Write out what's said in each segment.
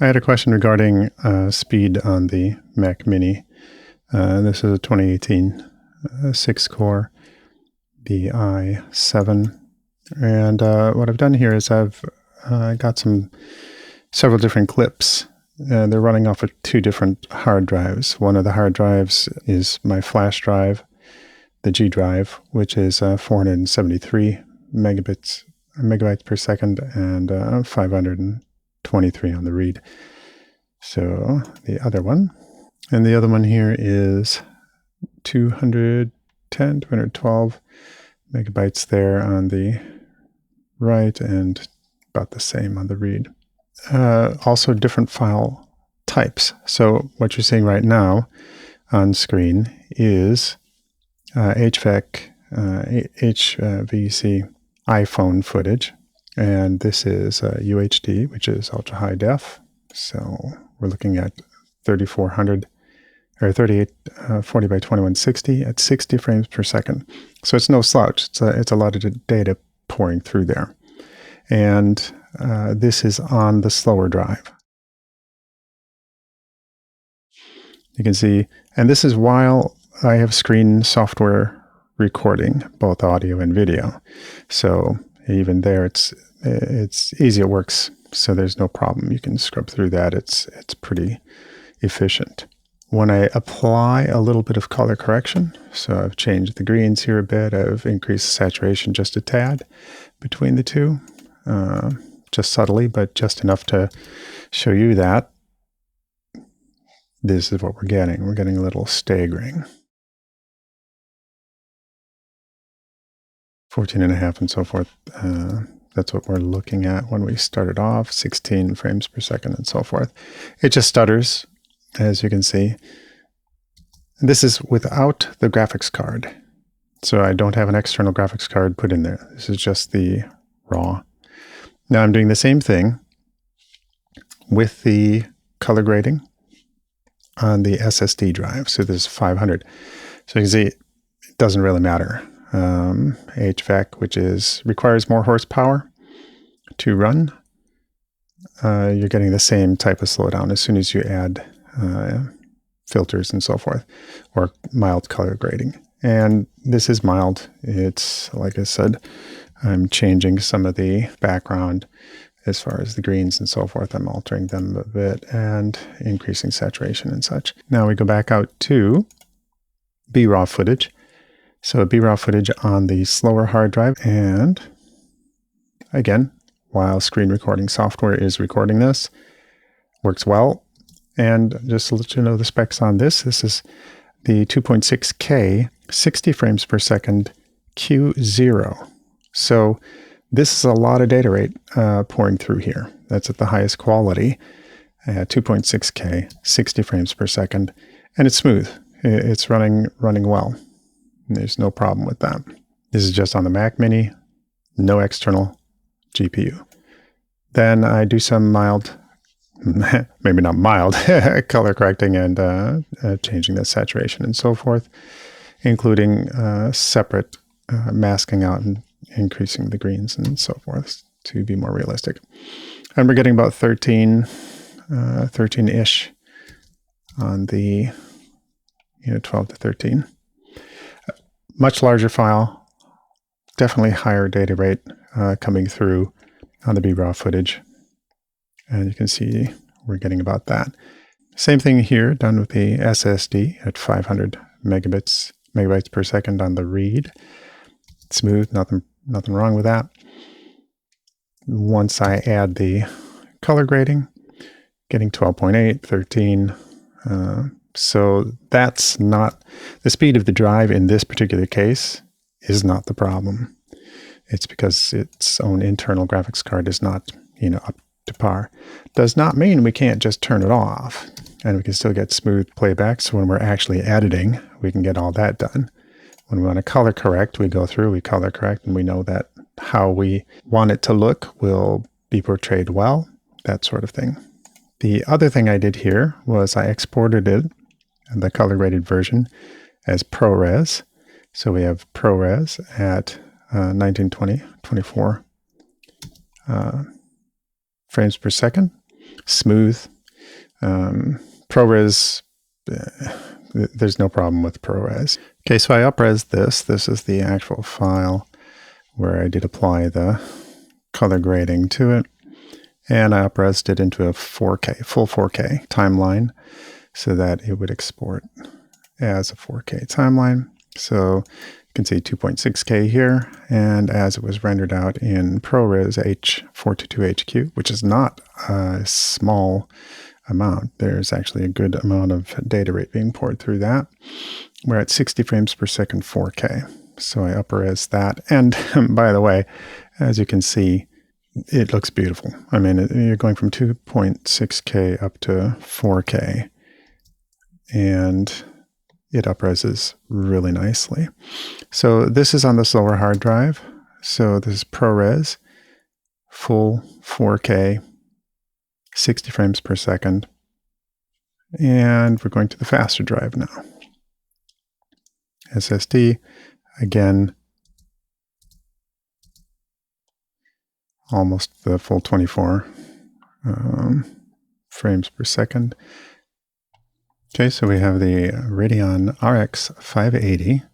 I had a question regarding speed on the Mac Mini. This is a 2018 6-core i7. And what I've done here is I've got several different clips. They're running off of two different hard drives. One of the hard drives is my flash drive, the G drive, which is 473 megabytes per second and 523 on the read. So the other one, and the other one here is 212 megabytes there on the write and about the same on the read. Also different file types. So what you're seeing right now on screen is HVAC, HVC iPhone footage, and this is UHD, which is ultra high def. So we're looking at 3400 or 3840 by 2160 at 60 frames per second. So it's no slouch. It's a lot of data pouring through there. And this is on the slower drive. You can see, and this is while I have screen software recording, both audio and video. So even there, it's easy. It works. So there's no problem. You can scrub through that. It's pretty efficient. When I apply a little bit of color correction, so I've changed the greens here a bit, I've increased the saturation just a tad between the two, just subtly, but just enough to show you that this is what we're getting. We're getting a little staggering. 14.5 and so forth. That's what we're looking at when we started off, 16 frames per second and so forth. It just stutters, as you can see. And this is without the graphics card. So I don't have an external graphics card put in there. This is just the raw. Now I'm doing the same thing with the color grading on the SSD drive. So this is 500. So you can see it doesn't really matter. HVAC, which requires more horsepower to run, you're getting the same type of slowdown as soon as you add filters and so forth, or mild color grading. And this is mild. It's, like I said, I'm changing some of the background as far as the greens and so forth. I'm altering them a bit and increasing saturation and such. Now we go back out to BRAW footage. So BRAW footage on the slower hard drive, and again, while screen recording software is recording this, works well. And just to let you know the specs on this is the 2.6K 60 frames per second Q0. So this is a lot of data rate pouring through here. That's at the highest quality, 2.6K 60 frames per second, and it's smooth. It's running well. There's no problem with that. This is just on the Mac Mini, no external GPU. Then I do some mild, maybe not mild, color correcting and changing the saturation and so forth, including separate masking out and increasing the greens and so forth to be more realistic. And we're getting about 13-ish on the 12 to 13. Much larger file, definitely higher data rate coming through on the BRAW footage. And you can see we're getting about that. Same thing here, done with the SSD at 500 megabytes per second on the read. Smooth, nothing wrong with that. Once I add the color grading, getting 12.8, 13, so that's not, the speed of the drive in this particular case is not the problem. It's because its own internal graphics card is not, up to par. Does not mean we can't just turn it off and we can still get smooth playback. So when we're actually editing, we can get all that done. When we want to color correct, we go through, we color correct, and we know that how we want it to look will be portrayed well, that sort of thing. The other thing I did here was I exported it, the color graded version, as ProRes. So we have ProRes at 1920, 24 frames per second, smooth, ProRes, there's no problem with ProRes. Okay, so I upres this. This is the actual file where I did apply the color grading to it. And I upresed it into a 4K, full 4K timeline so that it would export as a 4K timeline. So you can see 2.6K here, and as it was rendered out in ProRes H422HQ, which is not a small amount. There's actually a good amount of data rate being poured through that. We're at 60 frames per second 4K. So I upres that. And by the way, as you can see, it looks beautiful. I mean, you're going from 2.6K up to 4K, and it upreses really nicely. So this is on the slower hard drive. So this is ProRes, full 4K, 60 frames per second. And we're going to the faster drive now. SSD, again, almost the full 24 frames per second. Okay, so we have the Radeon RX580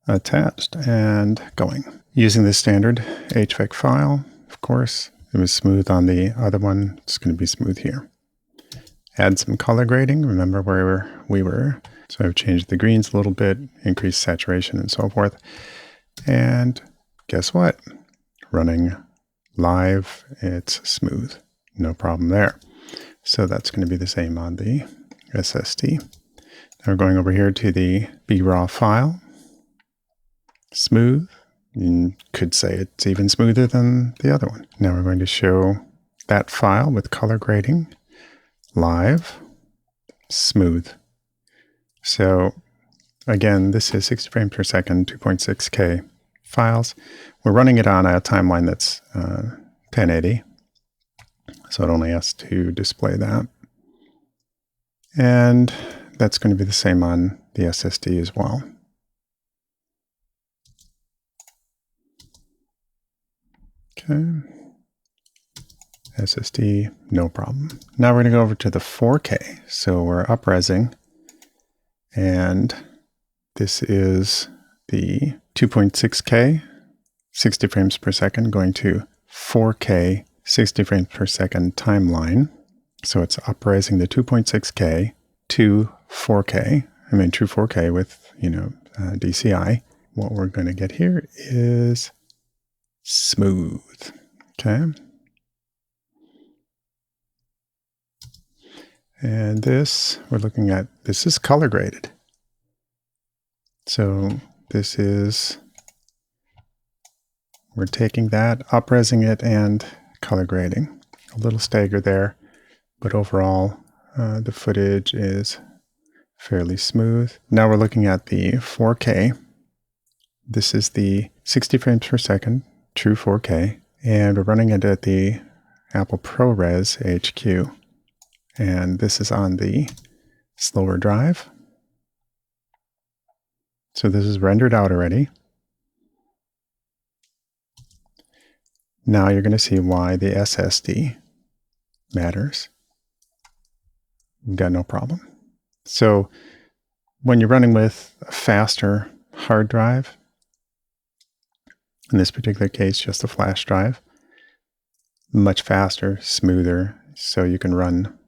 attached and going. Using the standard HVAC file, of course. It was smooth on the other one. It's going to be smooth here. Add some color grading. Remember where we were. So I've changed the greens a little bit, increased saturation and so forth. And guess what? Running live, it's smooth. No problem there. So that's going to be the same on the SSD. Now we're going over here to the BRAW file. Smooth. You could say it's even smoother than the other one. Now we're going to show that file with color grading. Live. Smooth. So again, this is 60 frames per second, 2.6K files. We're running it on a timeline that's 1080. So it only has to display that. And that's going to be the same on the SSD as well. Okay. SSD, no problem. Now we're going to go over to the 4K. So we're upresing. And this is the 2.6K, 60 frames per second, going to 4K, 60 frames per second timeline. So it's upresing the 2.6K to 4K. I mean, true 4K with, DCI. What we're going to get here is smooth. Okay. And this, we're looking at, this is color graded. So this is, we're taking that, upresing it, and color grading. A little stagger there, but overall, the footage is fairly smooth. Now we're looking at the 4K. This is the 60 frames per second, true 4K, and we're running it at the Apple ProRes HQ. And this is on the slower drive. So this is rendered out already. Now you're going to see why the SSD matters. You've got no problem. So when you're running with a faster hard drive, in this particular case, just a flash drive, much faster, smoother, so you can run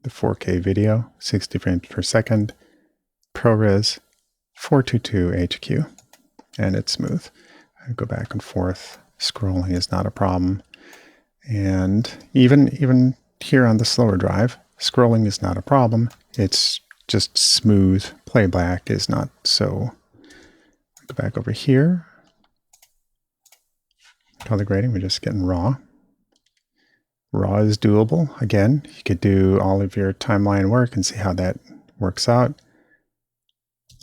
the 4K video, 60 frames per second, ProRes 422HQ, and it's smooth. I go back and forth. Scrolling is not a problem. And even here on the slower drive, scrolling is not a problem. It's just smooth. Playback is not so. Go back over here. Color grading, we're just getting raw. Raw is doable. Again, you could do all of your timeline work and see how that works out.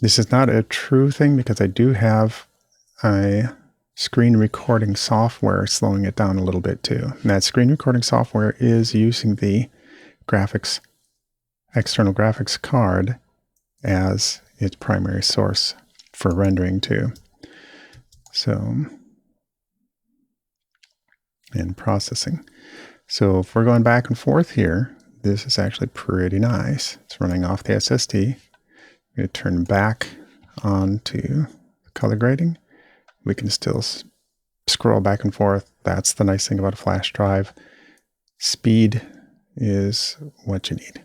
This is not a true thing because I do have a screen recording software slowing it down a little bit too. And that screen recording software is using the external graphics card as its primary source for rendering too. So, and processing. So if we're going back and forth here, this is actually pretty nice. It's running off the SSD. I'm going to turn back on to color grading. We can still scroll back and forth. That's the nice thing about a flash drive. Speed is what you need.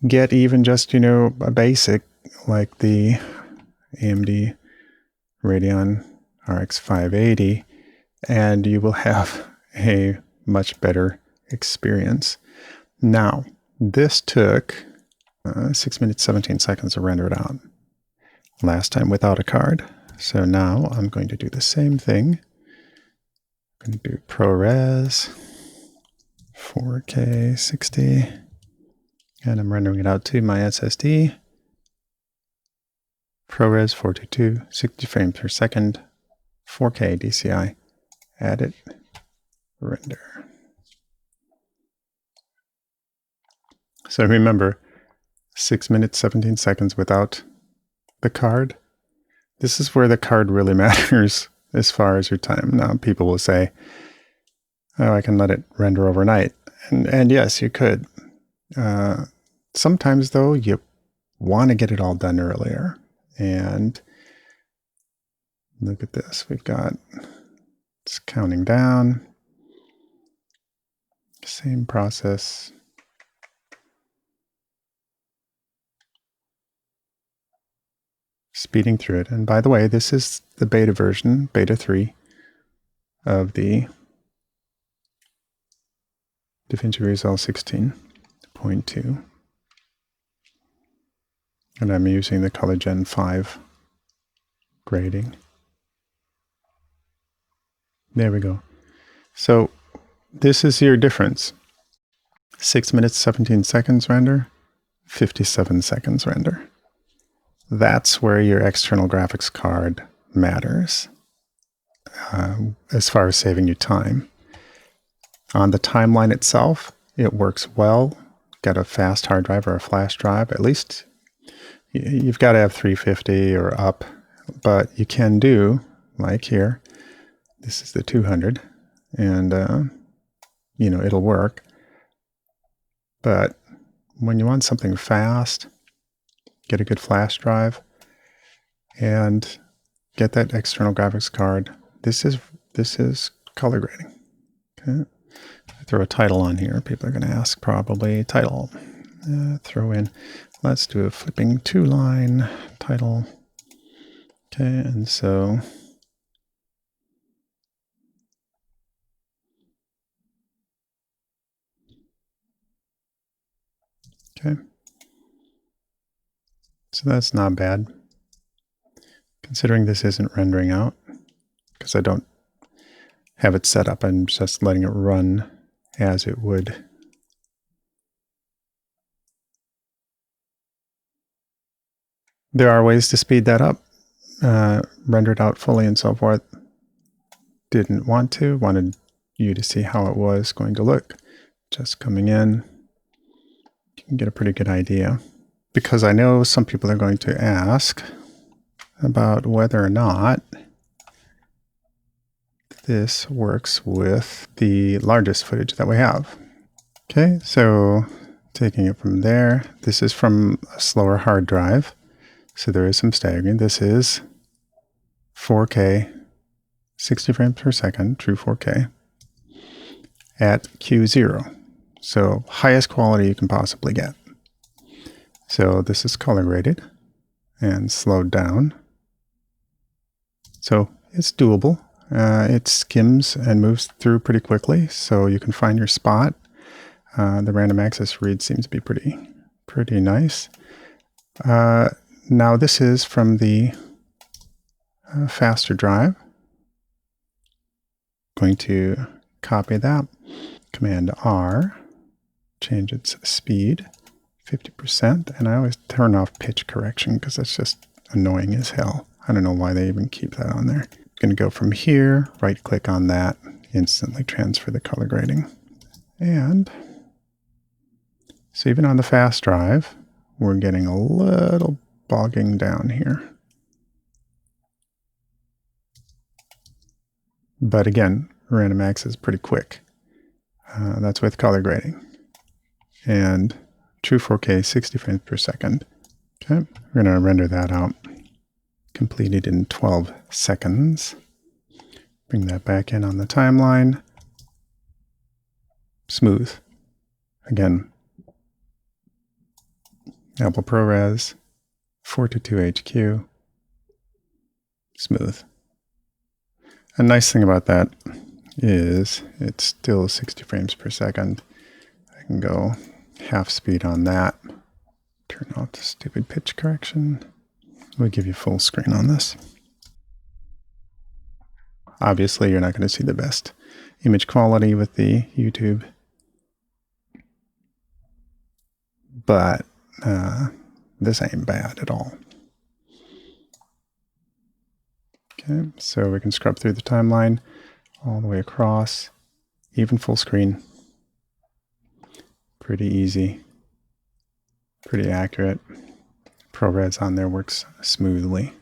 Get even just, a basic like the AMD Radeon RX580, and you will have a much better experience. Now, this took 6 minutes, 17 seconds to render it out. Last time without a card. So now I'm going to do the same thing. I'm going to do ProRes, 4K 60, and I'm rendering it out to my SSD. ProRes 422, 60 frames per second, 4K DCI, edit, render. So remember, 6 minutes, 17 seconds without the card. This is where the card really matters as far as your time. Now, people will say, oh, I can let it render overnight. And yes, you could. Sometimes, though, you want to get it all done earlier. And look at this. It's counting down. Same process. Speeding through it. And by the way, this is the beta version, beta 3 of the Davinci Resolve 16.2. And I'm using the Color Gen 5 grading. There we go. So this is your difference. 6 minutes, 17 seconds render, 57 seconds render. That's where your external graphics card matters as far as saving you time. On the timeline itself, it works well. Got a fast hard drive or a flash drive, at least you've got to have 350 or up, but you can do, like here, this is the 200, and it'll work. But when you want something fast, get a good flash drive, and get that external graphics card. This is color grading. Okay, I throw a title on here. People are going to ask probably title. Throw in. Let's do a flipping 2-line title. Okay, and so okay. So that's not bad, considering this isn't rendering out, because I don't have it set up. I'm just letting it run as it would. There are ways to speed that up, render it out fully and so forth. Didn't want to, wanted you to see how it was going to look. Just coming in, you can get a pretty good idea. Because I know some people are going to ask about whether or not this works with the largest footage that we have. Okay, so taking it from there, this is from a slower hard drive, so there is some staggering. This is 4K, 60 frames per second, true 4K, at Q0. So highest quality you can possibly get. So this is color graded and slowed down. So it's doable. It skims and moves through pretty quickly, so you can find your spot. The random access read seems to be pretty nice. Now this is from the faster drive. Going to copy that. Command R, change its speed, 50%, and I always turn off pitch correction because that's just annoying as hell. I don't know why they even keep that on there. I'm going to go from here, right click on that, instantly transfer the color grading. And so even on the fast drive, we're getting a little bogging down here. But again, random access is pretty quick. That's with color grading. and true 4K 60 frames per second. Okay, we're going to render that out. Completed in 12 seconds. Bring that back in on the timeline. Smooth. Again, Apple ProRes, 422 HQ. Smooth. A nice thing about that is it's still 60 frames per second. I can go half speed on that. Turn off the stupid pitch correction. We'll give you full screen on this. Obviously, you're not going to see the best image quality with the YouTube, but this ain't bad at all. Okay, so we can scrub through the timeline all the way across, even full screen. Pretty easy, pretty accurate. ProRes on there works smoothly.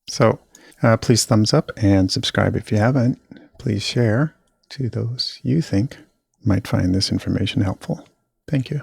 So please thumbs up and subscribe if you haven't. Please share to those you think might find this information helpful. Thank you.